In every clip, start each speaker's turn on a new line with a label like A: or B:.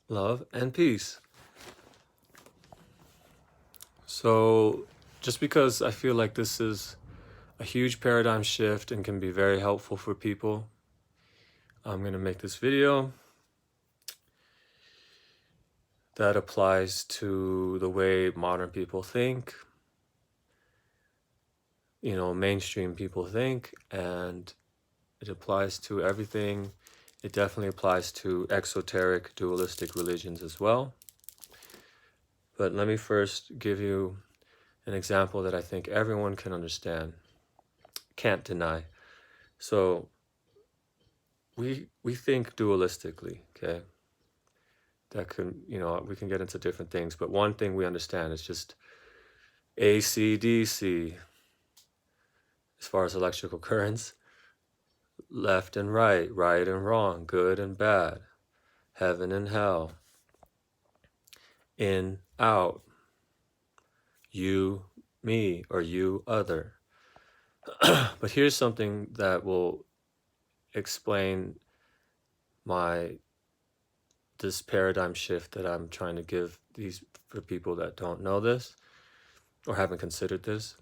A: love, and peace. So, just because I feel like this is a huge paradigm shift and can be very helpful for people, I'm going to make this video that applies to the way modern people think, mainstream people think, and it applies to everything. It definitely applies to exoteric dualistic religions as well. But let me first give you an example that I think everyone can understand, can't deny. So we think dualistically, okay? That can, we can get into different things, but one thing we understand is just AC, DC, as far as electrical currents, left and right and wrong, good and bad, heaven and hell, in, out, you, me, or you, other. But here's something that will explain this paradigm shift that I'm trying to give these for people that don't know this or haven't considered this.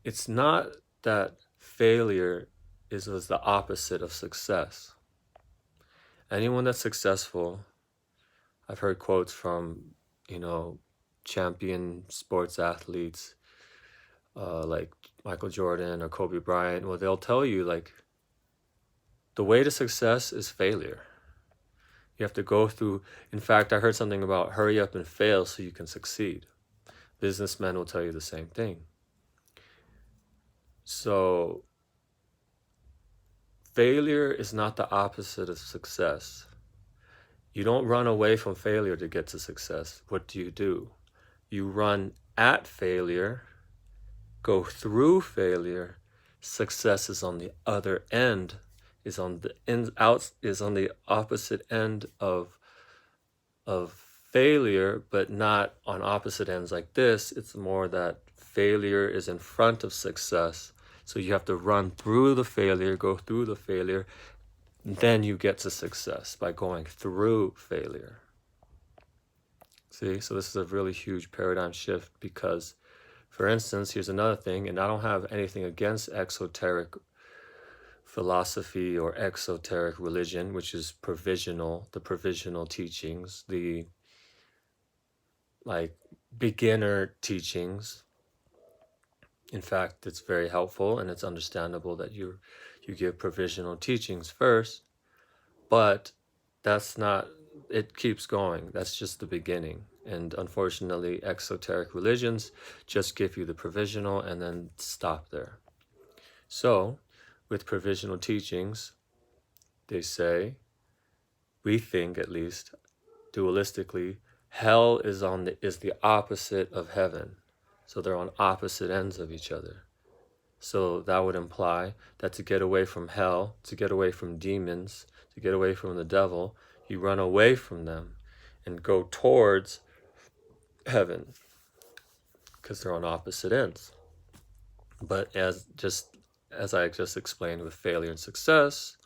A: It's not that failure is the opposite of success. Anyone that's successful, I've heard quotes from, champion sports athletes like Michael Jordan or Kobe Bryant. Well, they'll tell you like the way to success is failure. You have to go through. In fact, I heard something about hurry up and fail so you can succeed. Businessmen will tell you the same thing. So failure is not the opposite of success. You don't run away from failure to get to success. What do? You run at failure, go through failure. Success is on the other end, is on the opposite end of failure, but not on opposite ends like this. It's more that failure is in front of success. So you have to run through the failure, go through the failure, then you get to success by going through failure. See, so this is a really huge paradigm shift because, for instance, here's another thing, and I don't have anything against exoteric philosophy or exoteric religion, which is the provisional teachings, the beginner teachings. In fact, it's very helpful and it's understandable that you give provisional teachings first, but that's not, it keeps going. That's just the beginning. And unfortunately, exoteric religions just give you the provisional and then stop there. So, with provisional teachings, they say, we think at least, dualistically, hell is the opposite of heaven. So they're on opposite ends of each other. So that would imply that to get away from hell, to get away from demons, to get away from the devil, you run away from them and go towards heaven because they're on opposite ends. But as I just explained with failure and success,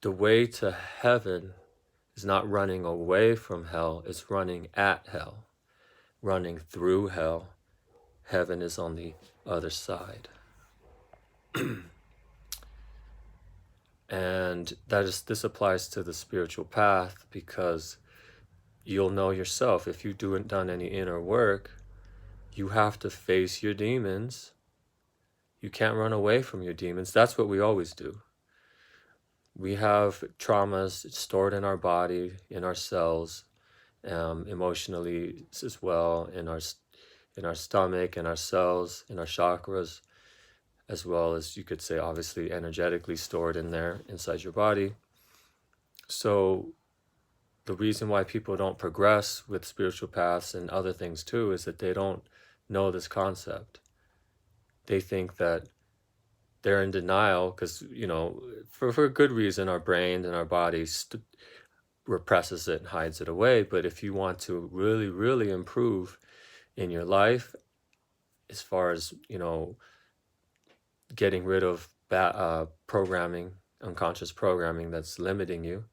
A: the way to heaven is not running away from hell, it's running at hell, running through hell. Heaven is on the other side. And this applies to the spiritual path because you'll know yourself. If you haven't done any inner work, you have to face your demons. You can't run away from your demons. That's what we always do. We have traumas stored in our body, in our cells, emotionally as well, in our stomach, in our cells, in our chakras, as well as, you could say, obviously energetically stored in there inside your body. So the reason why people don't progress with spiritual paths and other things too is that they don't know this concept. They think that they're in denial because, for a good reason, our brain and our body represses it and hides it away. But if you want to really, really improve in your life, as far as, getting rid of unconscious programming that's limiting you,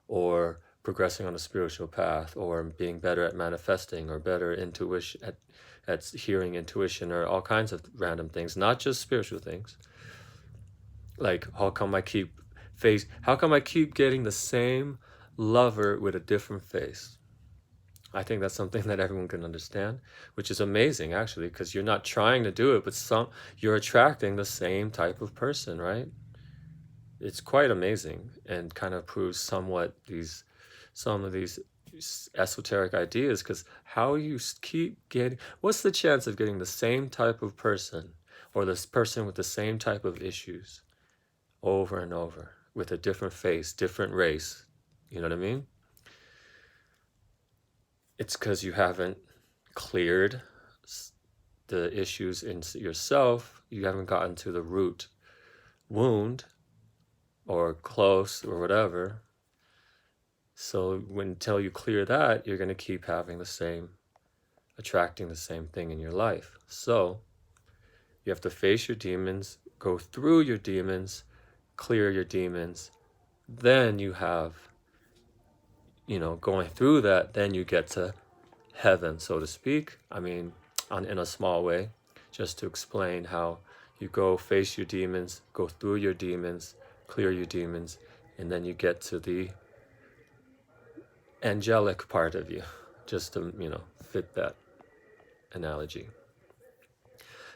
A: or progressing on a spiritual path, or being better at manifesting, or better intuition at hearing intuition, or all kinds of random things, not just spiritual things. Like, how come I keep getting the same lover with a different face? I think that's something that everyone can understand, which is amazing actually, because you're not trying to do it, but you're attracting the same type of person, right? It's quite amazing, and kind of proves somewhat some of these esoteric ideas, because how you keep getting, what's the chance of getting the same type of person, or this person with the same type of issues over and over with a different face, different race? You know what I mean? It's because you haven't cleared the issues in yourself. You haven't gotten to the root wound, or close, or whatever. So until you clear that, you're going to keep having attracting the same thing in your life. So you have to face your demons, go through your demons, clear your demons. Then you have, going through that, then you get to heaven, so to speak. I mean, in a small way, just to explain how you go face your demons, go through your demons, clear your demons, and then you get to the angelic part of you, just to, fit that analogy.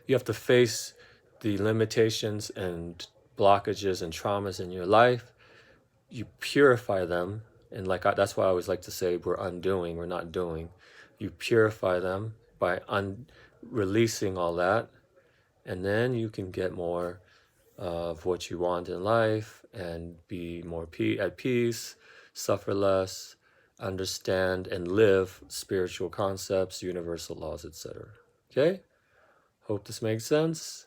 A: You have to face the limitations and blockages and traumas in your life. You purify them, and that's why I always like to say we're undoing, we're not doing. You purify them by releasing all that, and then you can get more of what you want in life and be more at peace, suffer less, understand and live spiritual concepts, universal laws, etc. Okay? Hope this makes sense.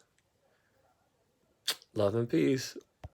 A: Love and peace.